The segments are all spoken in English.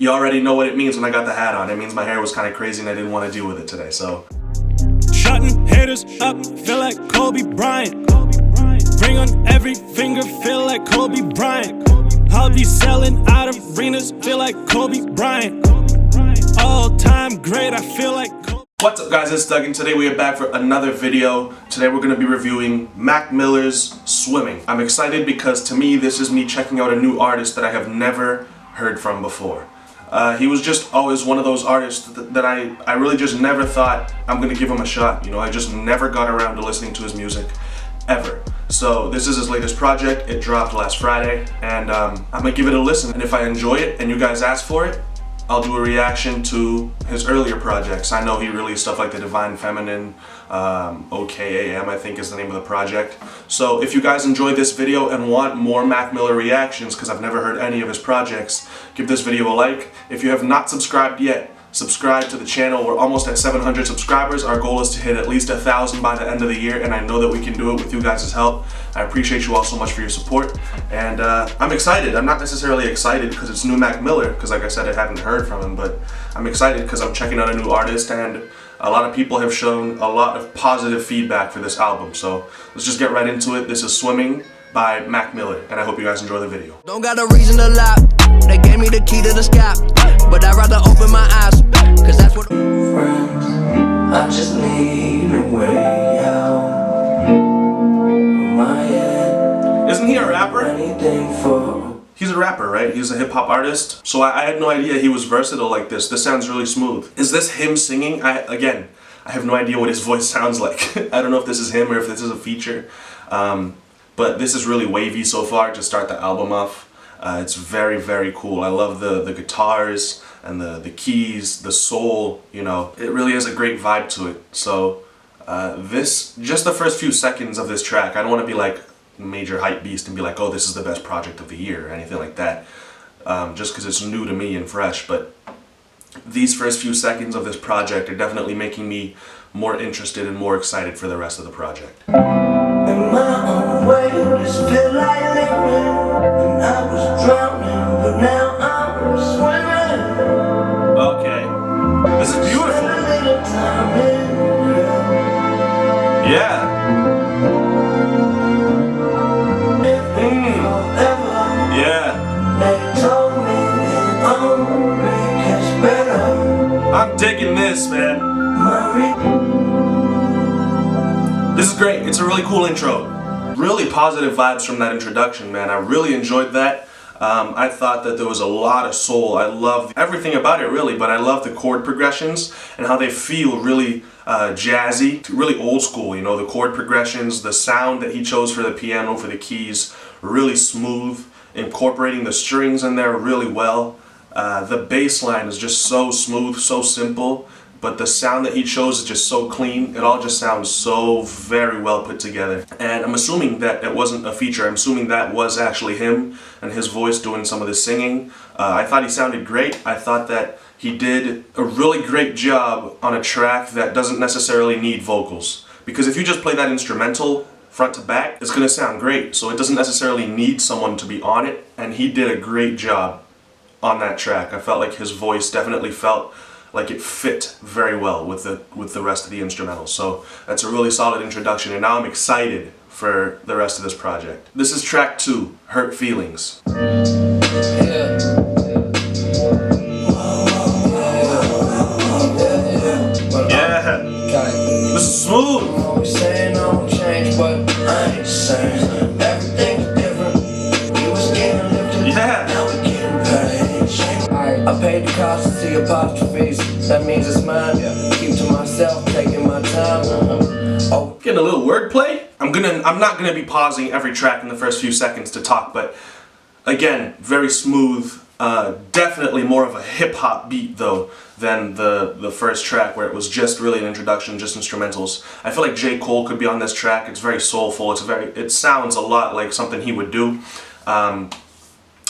you already know what it means when I got the hat on. It means my hair was kind of crazy and I didn't want to deal with it today, so. Shutting haters up, feel like Kobe Bryant. Ring on every finger, feel like Kobe Bryant. I'll be selling out arenas, feel like Kobe Bryant. All-time great, I feel like Kobe. What's up guys, it's Doug and today we are back for another video. Today we're going to be reviewing Mac Miller's Swimming. I'm excited because to me this is me checking out a new artist that I have never heard from before. He was just always one of those artists that I really just never thought I'm going to give him a shot. You know, I just never got around to listening to his music, ever. So this is his latest project. It dropped last Friday and I'm going to give it a listen. And if I enjoy it and you guys ask for it, I'll do a reaction to his earlier projects. I know he released stuff like The Divine Feminine, OKAM I think is the name of the project. So if you guys enjoyed this video and want more Mac Miller reactions, because I've never heard any of his projects, give this video a like. If you have not subscribed yet, subscribe to the channel. We're almost at 700 subscribers. Our goal is to hit at least 1,000 by the end of the year, and I know that we can do it with you guys' help. I appreciate you all so much for your support, and I'm excited. I'm not necessarily excited because it's new Mac Miller, because like I said, I hadn't heard from him, but I'm excited because I'm checking out a new artist, and a lot of people have shown a lot of positive feedback for this album. So let's just get right into it. This is Swimming by Mac Miller, and I hope you guys enjoy the video. Don't got a reason to lie. They gave me the key to the sky, but I'd rather open my eyes, cause that's what friends, I just need a way out of my head. Isn't he a rapper? Anything for He's a rapper, right? He's a hip-hop artist. So I had no idea he was versatile like this. This sounds really smooth. Is this him singing? Again, I have no idea what his voice sounds like. I don't know if this is him or if this is a feature. But this is really wavy so far to start the album off. It's very, very cool. I love the guitars and the keys, the soul, you know. It really has a great vibe to it. So just the first few seconds of this track, I don't want to be like major hype beast and be like, oh, this is the best project of the year or anything like that. Just because it's new to me and fresh. But these first few seconds of this project are definitely making me more interested and more excited for the rest of the project. in my own way. This feel like living. And I was drowning, but now I'm swimming. Okay. This is beautiful. Yeah. I'm digging this, man. This is great. It's a really cool intro. Really positive vibes from that introduction, man. I really enjoyed that. I thought that there was a lot of soul. I loved everything about it, really, but I love the chord progressions and how they feel really jazzy, really old school, you know, the chord progressions, the sound that he chose for the piano, for the keys, really smooth, incorporating the strings in there really well. The bass line is just so smooth, so simple, but the sound that he chose is just so clean. It all just sounds so very well put together. And I'm assuming that it wasn't a feature. I'm assuming that was actually him and his voice doing some of the singing. I thought he sounded great. I thought that he did a really great job on a track that doesn't necessarily need vocals. Because if you just play that instrumental front to back, it's going to sound great. So it doesn't necessarily need someone to be on it, and he did a great job on that track. I felt like his voice definitely felt like it fit very well with the rest of the instrumentals. So that's a really solid introduction, and now I'm excited for the rest of this project. This is track 2, Hurt Feelings. Yeah. This is smooth. Always saying I don't change, but I ain't saying everything's different. You was getting lifted, Yeah. now we getting paid. I paid the cost to see apostrophes. That means it's mine. Keep to myself, taking my time. Oh, Getting a little wordplay. I'm not gonna be pausing every track in the first few seconds to talk, but again, very smooth. Definitely more of a hip-hop beat though than the first track where it was just really an introduction, just instrumentals. I feel like J. Cole could be on this track. It's very soulful. It sounds a lot like something he would do.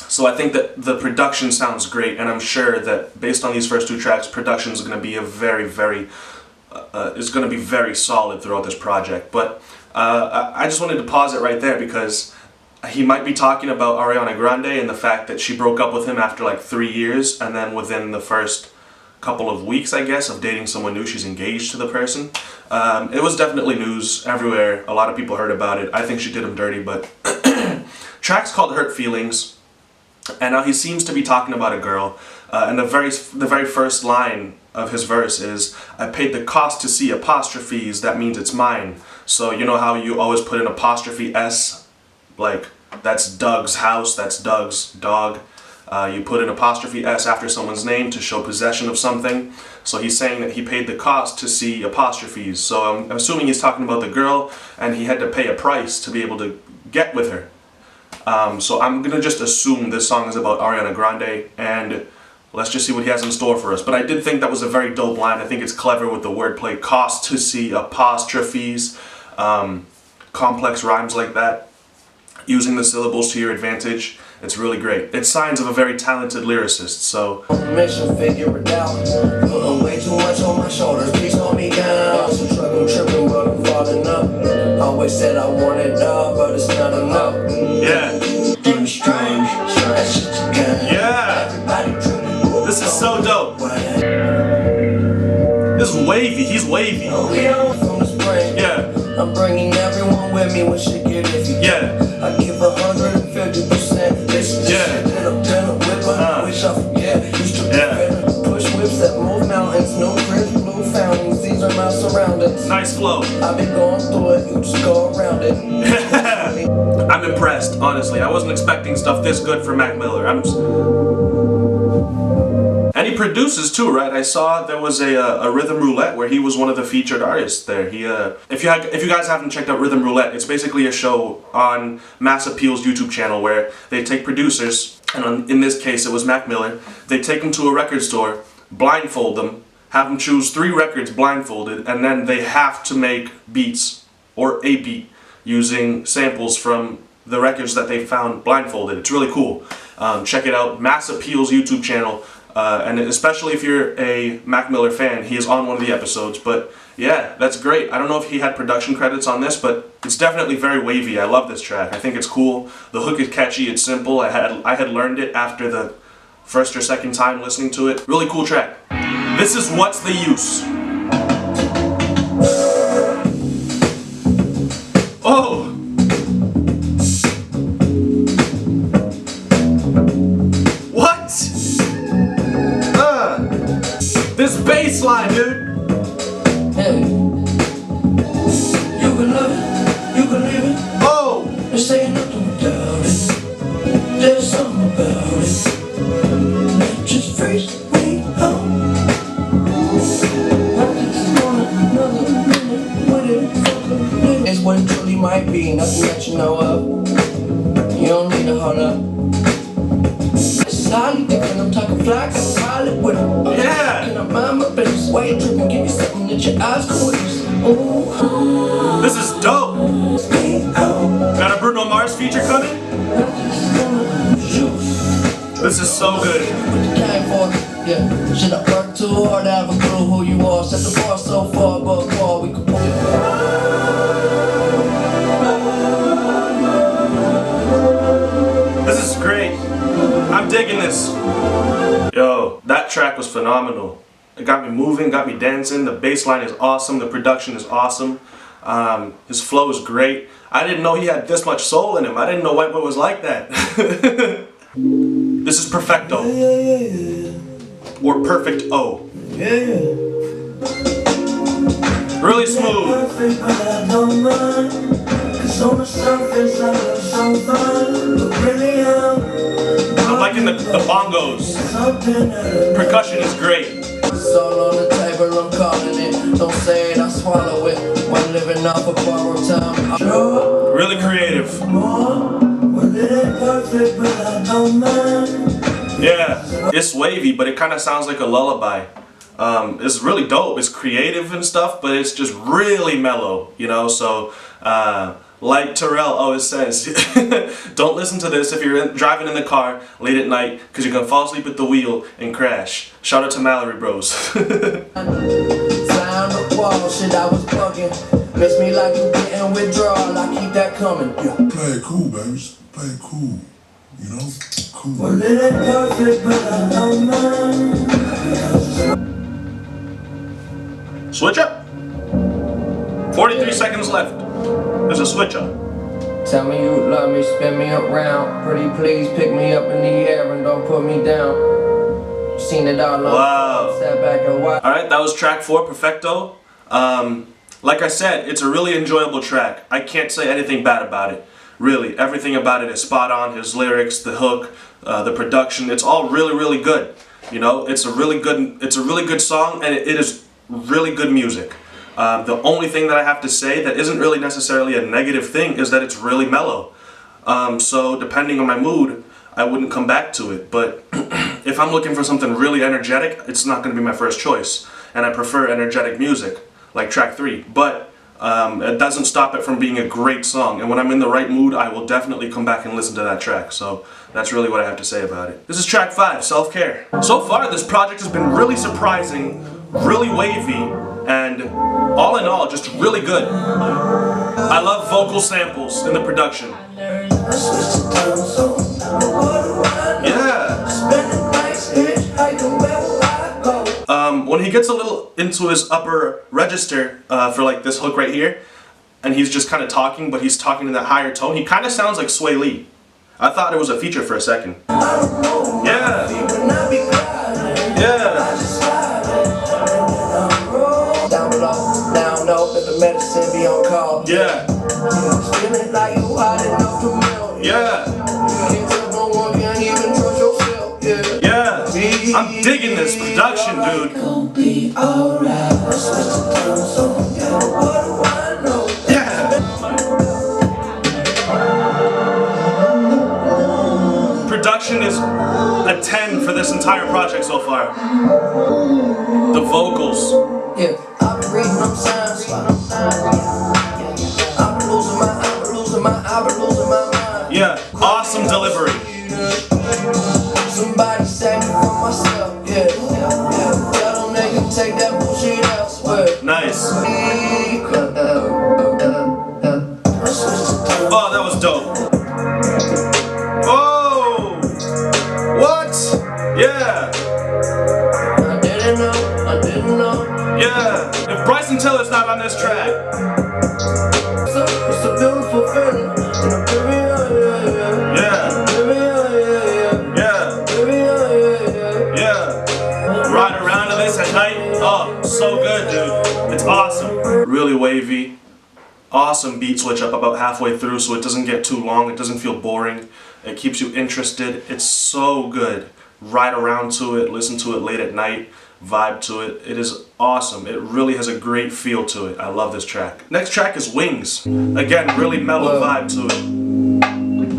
So I think that the production sounds great, and I'm sure that based on these first 2 tracks, production is going to be very solid throughout this project. But I just wanted to pause it right there because he might be talking about Ariana Grande and the fact that she broke up with him after like 3 years, and then within the first couple of weeks, I guess, of dating someone new, she's engaged to the person. It was definitely news everywhere. A lot of people heard about it. I think she did him dirty, but track's called Hurt Feelings, and now he seems to be talking about a girl, and the very first line of his verse is, I paid the cost to see apostrophes, that means it's mine. So you know how you always put an apostrophe S, like that's Doug's house, that's Doug's dog. You put an apostrophe S after someone's name to show possession of something. So he's saying that he paid the cost to see apostrophes. So I'm assuming he's talking about the girl, and he had to pay a price to be able to get with her. So I'm gonna just assume this song is about Ariana Grande, and let's just see what he has in store for us. But I did think that was a very dope line. I think it's clever with the wordplay. Cost to see apostrophes, complex rhymes like that, using the syllables to your advantage. It's really great. It's signs of a very talented lyricist, so. Mission, figure it out. Putting way too much on my shoulders, please hold me down. Some truck, I'm tripping, but I'm falling up. Always said I wanted up, but it's not enough. Yeah. Damn strange, that shit's a game. Yeah. Everybody tripping. This is so dope. This is wavy. He's wavy. We on from the spring. Yeah. I'm bringing everyone with me when shit get iffy. Yeah. I give 150%. This Yeah. shit that I'm gonna whip. I wish I forget. Used to push whips that move mountains. No crisp blue fountains. These are my surroundings. Nice flow. I've been going through it. You just go around it. I'm impressed, honestly. I wasn't expecting stuff this good for Mac Miller. And he produces too, right? I saw there was a Rhythm Roulette where he was one of the featured artists there. He, if you guys haven't checked out Rhythm Roulette, it's basically a show on Mass Appeal's YouTube channel where they take producers, and in this case it was Mac Miller. They take them to a record store, blindfold them, have them choose 3 records blindfolded, and then they have to make beats or a beat using samples from the records that they found blindfolded. It's really cool. Check it out, Mass Appeal's YouTube channel. And especially if you're a Mac Miller fan, he is on one of the episodes. But yeah, that's great. I don't know if he had production credits on this, but it's definitely very wavy. I love this track. I think it's cool. The hook is catchy. It's simple. I had learned it after the first or second time listening to it. Really cool track. This is What's the Use. Oh! This bass line, dude! Hey. You can love it, you can leave it. Oh! There's ain't nothing about it. There's something about it that just frees me up. I just want another minute with it. It's what it truly might be, nothing that you know of. You don't need to hold up. It's highly different, I'm talking fly, I'm pilot with it. Yeah! Can I mind my business? Why you tripping? Give me something that your eyes can witness. Ooh, this is dope! Got a Bruno Mars feature coming? This is so good. Yeah, should I work too hard to have a clue who you are? Set the bar so far above par, we could pull it. This is great. I'm digging this. Yo, that track was phenomenal. It got me moving, got me dancing. The bass line is awesome. The production is awesome. His flow is great. I didn't know he had this much soul in him. I didn't know White Boy was like that. This is Perfecto. Or Perfect O. Really smooth. I'm liking the bongos. Percussion is great. It's all on the table, I'm calling it. Don't say it, I swallow it. When living off of borrowed time. Really creative. Yeah, it's wavy, but it kind of sounds like a lullaby. It's really dope. It's creative and stuff, but it's just really mellow, you know? So, like Terrell always says, don't listen to this if you're driving in the car late at night, because you're going to fall asleep at the wheel and crash. Shout out to Mallory Bros. Fly on the wall, shit, I was bugging. Miss me like you getting withdrawal, I keep that coming. Play it cool, babies. play it cool, you know? Cool. Well, it ain't perfect, but I know mine. Switch up. 43 seconds left. There's a switch up. Tell me you love me, spin me around. Pretty please pick me up in the air and don't put me down. Seen it all. Wow. Sat back and watched. Alright, that was track 4, Perfecto. Like I said, it's a really enjoyable track. I can't say anything bad about it. Really, everything about it is spot on. His lyrics, the hook, the production, it's all really, really good. You know, it's a really good song, and it is really good music. The only thing that I have to say that isn't really necessarily a negative thing is that it's really mellow. So depending on my mood, I wouldn't come back to it. But if I'm looking for something really energetic, it's not going to be my first choice. And I prefer energetic music, like track 3. But it doesn't stop it from being a great song. And when I'm in the right mood, I will definitely come back and listen to that track. So that's really what I have to say about it. This is track 5, Self-Care. So far, this project has been really surprising, really wavy, and all in all, just really good. I love vocal samples in the production. Yeah. When he gets a little into his upper register for like this hook right here, and he's just kind of talking, but he's talking in that higher tone, he kind of sounds like Sway Lee. I thought it was a feature for a second. Yeah. Yeah. Yeah. Yeah. Yeah. I'm digging this production, dude. Yeah. Production is a 10 for this entire project so far. The vocals. Yeah, I've been reading them signs. I've been losing my mind. Yeah, awesome delivery. Somebody save me from myself. Yeah. Tell them they can take that bullshit elsewhere. Nice. Oh, that was dope. Oh! What? Yeah. I didn't know. Yeah. If Bryson Tiller's not on this track. It's a beautiful feeling. Yeah. Yeah. Ride around to this at night. Oh, so good, dude. It's awesome. Really wavy. Awesome beat switch up about halfway through so it doesn't get too long. It doesn't feel boring. It keeps you interested. It's so good. Ride around to it. Listen to it late at night. Vibe to it. It is awesome. It really has a great feel to it. I love this track. Next track is Wings. Again, really mellow vibe to it.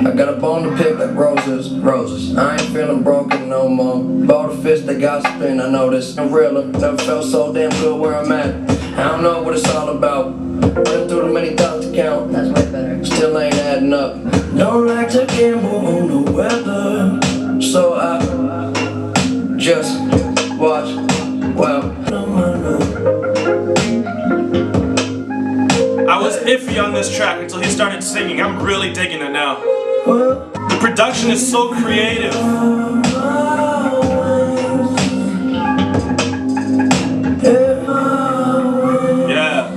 I got a bone to pick like roses. I ain't feeling broken no more. Bought a fist that gossiping, I know this. I'm realer, never felt so damn good where I'm at. I don't know what it's all about. Been through the many thoughts to count. That's way better. Still ain't adding up. Don't like to gamble on the weather, so I just watch. Well, I was iffy on this track until he started singing. I'm really digging it now. The production is so creative. Yeah.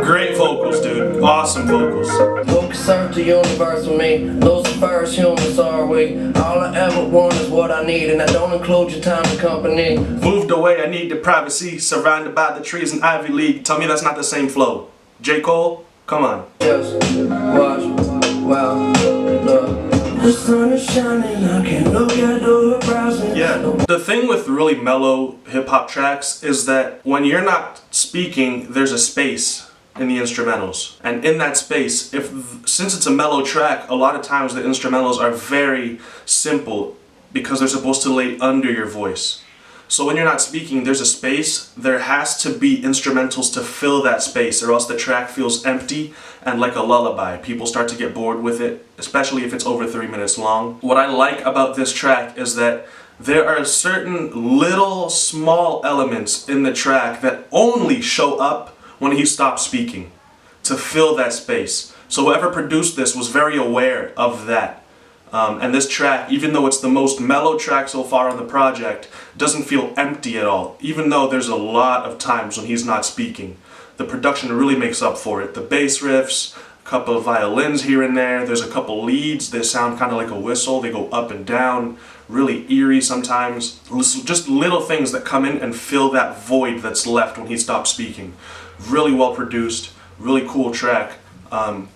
Great vocals, dude. Awesome vocals. Focus out the universe with me. Lucifer's humans are we. All I ever want is what I need, and I don't include your time and company. Moved away, I need the privacy. Surrounded by the trees in Ivy League. Tell me that's not the same flow. J. Cole, come on. Just watch, wow, look. The sun is shining, I can look at the horizon. Yeah, the thing with really mellow hip-hop tracks is that when you're not speaking, there's a space in the instrumentals. And in that space, since it's a mellow track, a lot of times the instrumentals are very simple because they're supposed to lay under your voice. So when you're not speaking, there's a space. There has to be instrumentals to fill that space, or else the track feels empty and like a lullaby. People start to get bored with it, especially if it's over 3 minutes long. What I like about this track is that there are certain little small elements in the track that only show up when he stops speaking to fill that space. So whoever produced this was very aware of that. And this track, even though it's the most mellow track so far on the project, doesn't feel empty at all, even though there's a lot of times when he's not speaking. The production really makes up for it. The bass riffs, a couple of violins here and there, there's a couple leads, they sound kind of like a whistle, they go up and down, really eerie sometimes. Just little things that come in and fill that void that's left when he stops speaking. Really well produced, really cool track.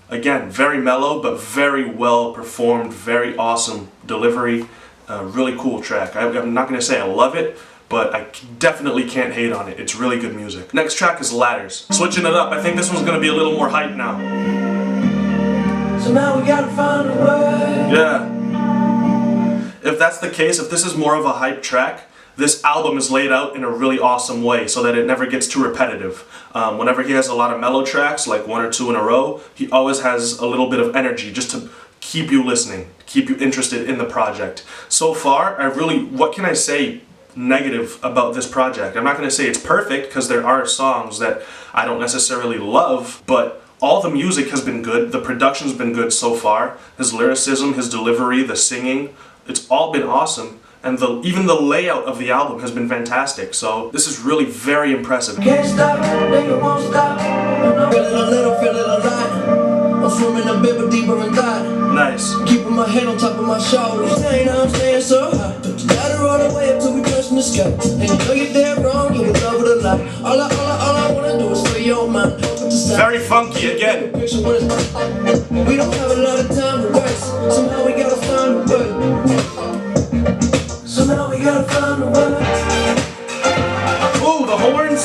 Again, very mellow, but very well performed, very awesome delivery, really cool track. I'm not going to say I love it, but I definitely can't hate on it. It's really good music. Next track is Ladders. Switching it up, I think this one's going to be a little more hype now. So now we gotta find a way. Yeah. If that's the case, if this is more of a hype track, this album is laid out in a really awesome way so that it never gets too repetitive. Whenever he has a lot of mellow tracks, like 1 or 2 in a row, he always has a little bit of energy just to keep you listening, keep you interested in the project. So far, what can I say negative about this project? I'm not going to say it's perfect, because there are songs that I don't necessarily love, but all the music has been good, the production's been good so far, his lyricism, his delivery, the singing, it's all been awesome. And even the layout of the album has been fantastic, so this is really very impressive. Can't stop, nigga won't stop. Feeling a little, feeling a lot. I'm swimming a bit, but deeper in thought. Nice. Keeping my head on top of my shoulders. Saying I'm staying so high. Took the ladder all the way up till we touch the sky. And you know you're dead wrong, you was over the line. All I wanna do is free your mind. Very funky again. We don't have a lot of time to waste. Somehow we gotta find a way. Somehow we gotta find a way. Ooh, the horns.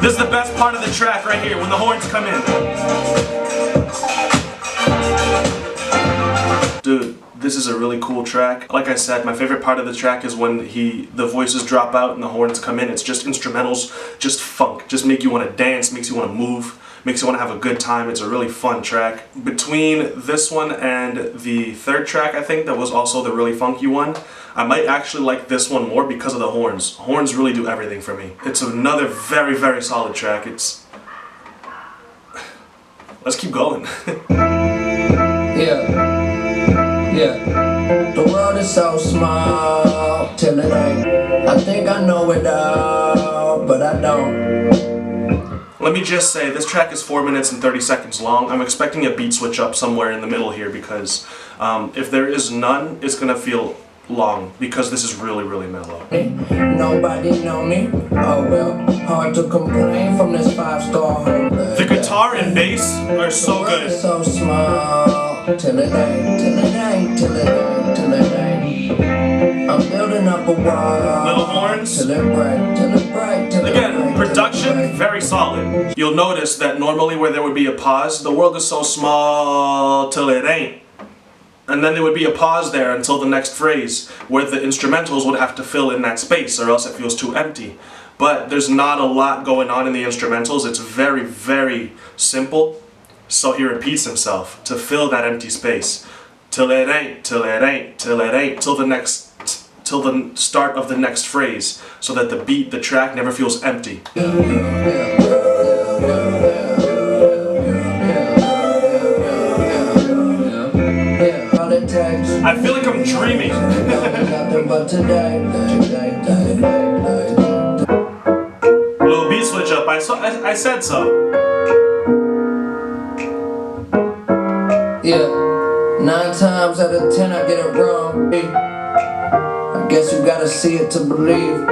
This is the best part of the track right here, when the horns come in. Dude, this is a really cool track. Like I said, my favorite part of the track is when the voices drop out and the horns come in. It's just instrumentals, just funk, just make you want to dance, makes you want to move, makes you want to have a good time. It's a really fun track. Between this one and the third track, I think, that was also the really funky one, I might actually like this one more because of the horns. Horns really do everything for me. It's another very, very solid track. Let's keep going. Yeah, the world is so small till it ain't. I think I know it all, but I don't. Let me just say, this track is 4 minutes and 30 seconds long. I'm expecting a beat switch up somewhere in the middle here, because if there is none, it's gonna feel long, because this is really, really mellow. Nobody know me, oh well, hard to complain from this 5-star home. The guitar and bass are so good. The world is so small till it ain't, till it ain't, till it ain't, till it ain't. I'm building up a wall. Little horns. Till it break, till it break, till it break. Again, production, very solid. You'll notice that normally where there would be a pause, the world is so small till it ain't. And then there would be a pause there until the next phrase, where the instrumentals would have to fill in that space, or else it feels too empty. But there's not a lot going on in the instrumentals. It's very, very simple. So he repeats himself to fill that empty space. Till it ain't, till it ain't, till it ain't, till the start of the next phrase, so that the beat, the track never feels empty. I feel like I'm dreaming. Little beat switch up. I said so. Yeah, 9 times out of 10 I get it wrong. I guess you gotta see it to believe.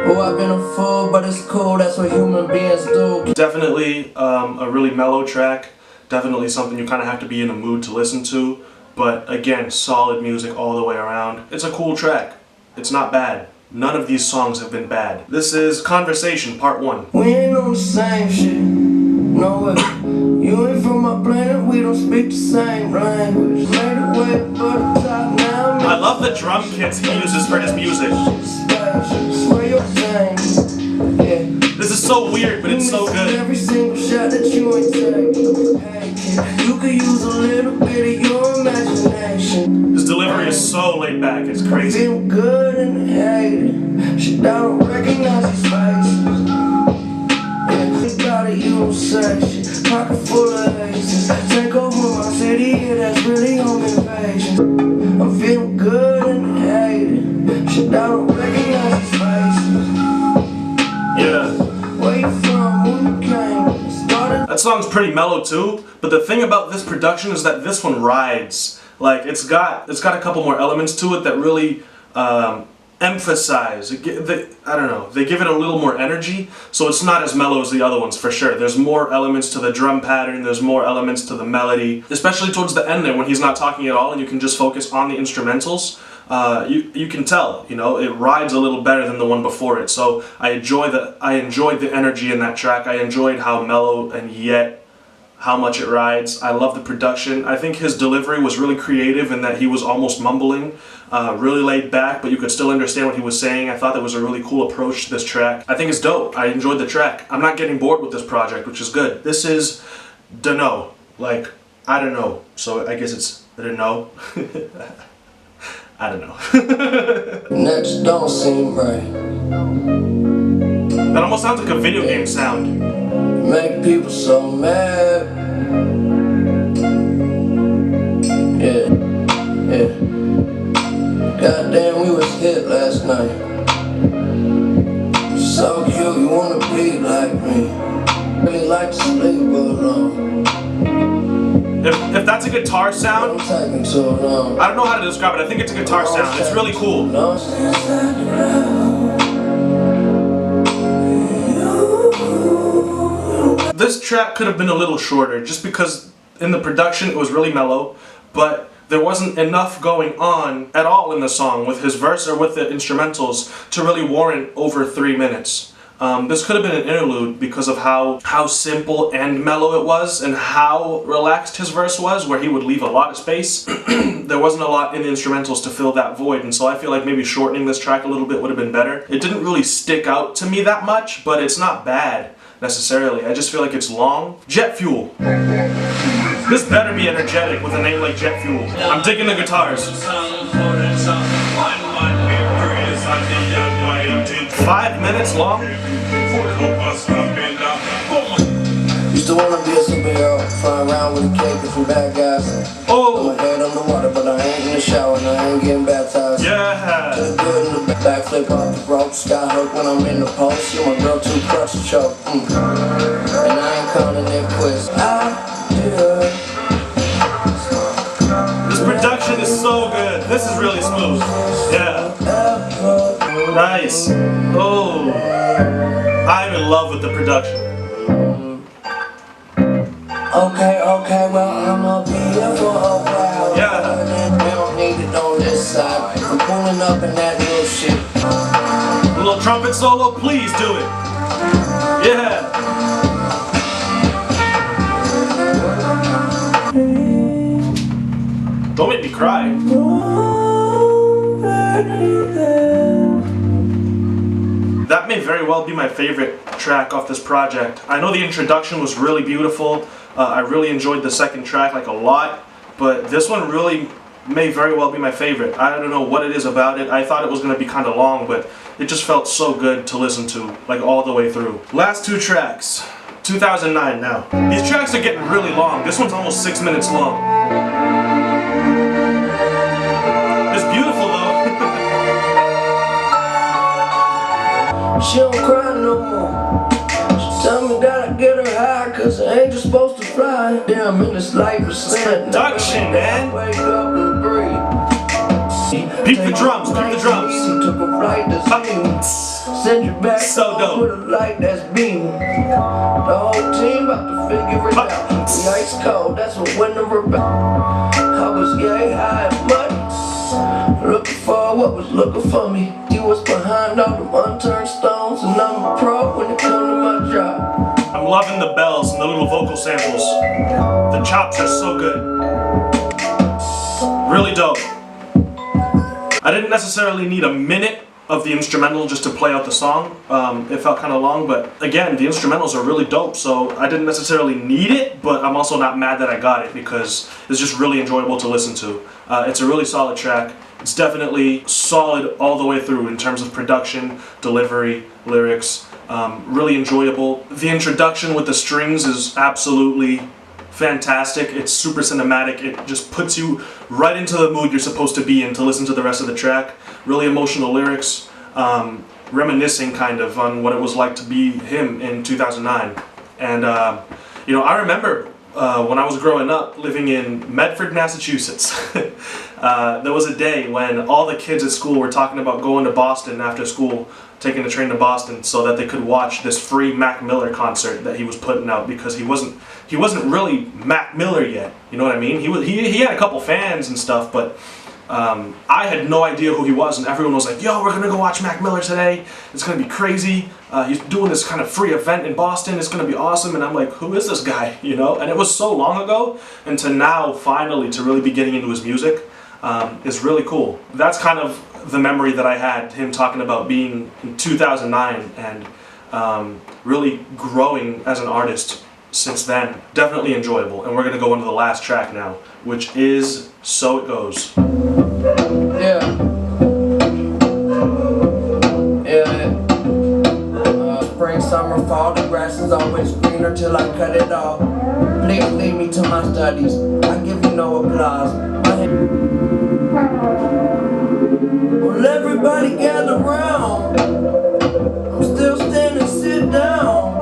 Oh, I've been a fool, but it's cool. That's what human beings do. Definitely a really mellow track. Definitely something you kind of have to be in a mood to listen to. But again, solid music all the way around. It's a cool track. It's not bad. None of these songs have been bad. This is Conversation, Part 1. We ain't on the same shit. No way. You ain't from my planet, we don't speak the same language. Made it way to the top now. I love the drum kits he uses for his music. Swear your thing. Yeah. This is so weird, but it's so good. Every single shot that you ain't take. Hey kid, you could use a little bit of your imagination. His delivery is so laid back, it's crazy. Feel good. full of aces. Take over my city, yeah, that's really home invasion. I'm feeling good and hated. Shit, I don't recognize these faces. Yeah. Where you from? Who you came? Started. That song's pretty mellow too, but the thing about this production is that this one rides. Like it's got a couple more elements to it that really emphasize. I don't know. They give it a little more energy, so it's not as mellow as the other ones for sure. There's more elements to the drum pattern. There's more elements to the melody, especially towards the end there when he's not talking at all and you can just focus on the instrumentals. You can tell, you know, it rides a little better than the one before it. So I enjoyed the energy in that track. I enjoyed how mellow and yet how much it rides. I love the production. I think his delivery was really creative in that he was almost mumbling, really laid back, but you could still understand what he was saying. I thought that was a really cool approach to this track. I think it's dope. I enjoyed the track. I'm not getting bored with this project, which is good. This is dunno, like I don't know. So I guess it's dunno. I don't know. That just don't seem right. That almost sounds like a video game sound. Make people so mad. Yeah, yeah. Goddamn, we was hit last night. So cute, you wanna be like me. Really like to sleep alone. If that's a guitar sound, I'm taking too long. I don't know how to describe it. I think it's a guitar sound. It's really cool. This track could have been a little shorter just because in the production it was really mellow, but there wasn't enough going on at all in the song with his verse or with the instrumentals to really warrant over 3 minutes. This could have been an interlude because of how simple and mellow it was and how relaxed his verse was, where he would leave a lot of space. There wasn't a lot in the instrumentals to fill that void, and so I feel like maybe shortening this track a little bit would have been better. It didn't really stick out to me that much, but it's not bad necessarily. I just feel like it's long. Jet Fuel. This better be energetic with a name like Jet Fuel. I'm digging the guitars. 5 minutes long? Used to wanna be a superhero, flying around with a cape from bad guys. Oh! My head on the water, but I ain't in the shower and I ain't getting baptized. Yeah! To the good and the backflip off the rope, sky hook when I'm in the post. You my girl too crush to choke. And I ain't counting it quiz. This production is so good. This is really smooth. Yeah. Nice. Oh. I'm in love with the production. Okay, well, I'ma be here for a while. Yeah. We don't need it on this side. I'm pulling up in that little shit. A little trumpet solo, please do it. Yeah. Don't make me cry. That may very well be my favorite track off this project. I know the introduction was really beautiful. I really enjoyed the second track like a lot, but this one really may very well be my favorite. I don't know what it is about it. I thought it was going to be kind of long, but it just felt so good to listen to, like all the way through. Last 2 tracks. 2009 now. These tracks are getting really long. This one's almost 6 minutes long. It's beautiful though. She don't cry no more. She tell me gotta get her high, cause an angel's supposed to fly. Damn, in this life is sin. Production, man. Wake up and breathe. Peep the drums, peep the drums. Took a flight to steam. Send you back So dope. with a light that's beaming. The whole team about to figure it out. The ice cold, that's what winter about. I was gay high and muddy, looking for what was looking for me. You was behind all them unturned stones, and I'm a pro when it comes to my job. I'm loving the bells and the little vocal samples. The chops are so good. Really dope. I didn't necessarily need a minute of the instrumental just to play out the song. It felt kind of long, but again, the instrumentals are really dope, so I didn't necessarily need it, but I'm also not mad that I got it because it's just really enjoyable to listen to. It's a really solid track. It's definitely solid all the way through in terms of production, delivery, lyrics. Really enjoyable. The introduction with the strings is absolutely fantastic. It's super cinematic. It just puts you right into the mood you're supposed to be in to listen to the rest of the track. Really emotional lyrics, reminiscing kind of on what it was like to be him in 2009. And you know, I remember when I was growing up living in Medford, Massachusetts. There was a day when all the kids at school were talking about going to Boston after school, taking the train to Boston so that they could watch this free Mac Miller concert that he was putting out, because he wasn't really Mac Miller yet. You know what I mean? He had a couple fans and stuff, but I had no idea who he was, and everyone was like, yo, we're gonna go watch Mac Miller today. It's gonna be crazy. He's doing this kind of free event in Boston. It's gonna be awesome. And I'm like, who is this guy? You know? And it was so long ago, and to now finally to really be getting into his music is really cool. That's kind of the memory that I had, him talking about being in 2009 and really growing as an artist since then. Definitely enjoyable. And we're gonna go into the last track now, which is So It Goes. Spring, summer, fall, the grass is always greener till I cut it off. Please lead me to my studies. I give you no applause. Well, everybody gather round. I'm still standing, sit down.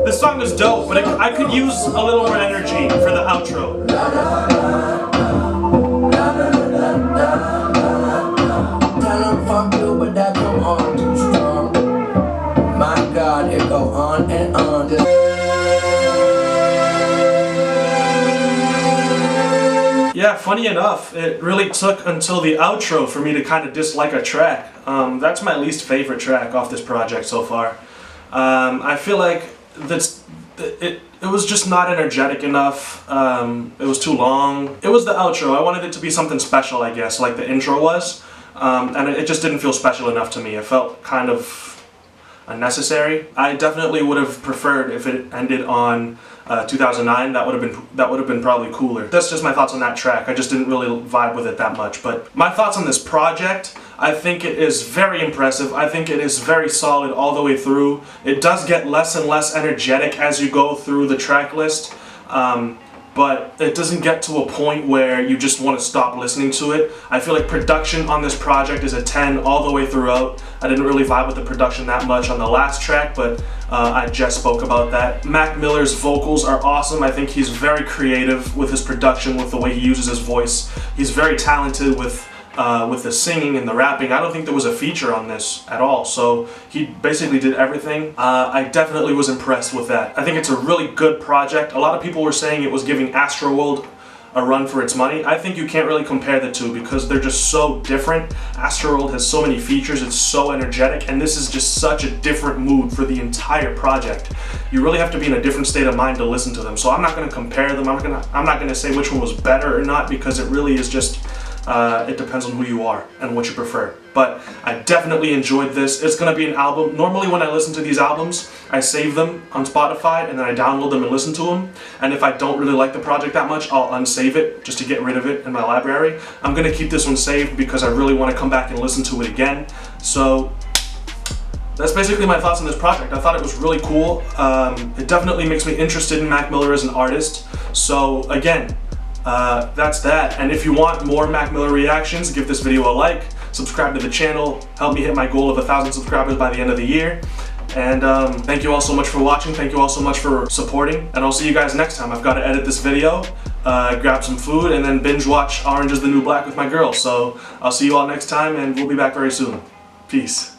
This song is dope, but I could use a little more energy for the outro. Tell them fuck you, but that come on too strong. My God, it go on and on. Yeah, funny enough, it really took until the outro for me to kind of dislike a track. That's my least favorite track off this project so far. I feel like it was just not energetic enough. It was too long. It was the outro. I wanted it to be something special, I guess, like the intro was. And it just didn't feel special enough to me. It felt kind of unnecessary. I definitely would have preferred if it ended on 2009. That would have been probably cooler. That's just my thoughts on that track. I just didn't really vibe with it that much. But my thoughts on this project, I think it is very impressive. I think it is very solid all the way through. It does get less and less energetic as you go through the track list. But it doesn't get to a point where you just want to stop listening to it. I feel like production on this project is a 10 all the way throughout. I didn't really vibe with the production that much on the last track, but I just spoke about that. Mac Miller's vocals are awesome. I think he's very creative with his production, with the way he uses his voice. He's very talented with the singing and the rapping. I don't think there was a feature on this at all, so he basically did everything. I definitely was impressed with that. I think it's a really good project. A lot of people were saying it was giving Astroworld a run for its money. I think you can't really compare the two because they're just so different. Astroworld has so many features, it's so energetic, and this is just such a different mood for the entire project. You really have to be in a different state of mind to listen to them. So I'm not going to compare them. I'm not going to say which one was better or not, because it really is just it depends on who you are and what you prefer. But I definitely enjoyed this. It's going to be an album. Normally when I listen to these albums, I save them on Spotify and then I download them and listen to them. And if I don't really like the project that much, I'll unsave it just to get rid of it in my library. I'm going to keep this one saved because I really want to come back and listen to it again. So that's basically my thoughts on this project. I thought it was really cool. It definitely makes me interested in Mac Miller as an artist. So again, that's that. And if you want more Mac Miller reactions, give this video a like, subscribe to the channel, help me hit my goal of 1,000 subscribers by the end of the year. And thank you all so much for watching, thank you all so much for supporting, and I'll see you guys next time. I've got to edit this video, grab some food, and then binge watch Orange is the New Black with my girl. So I'll see you all next time, and we'll be back very soon. Peace.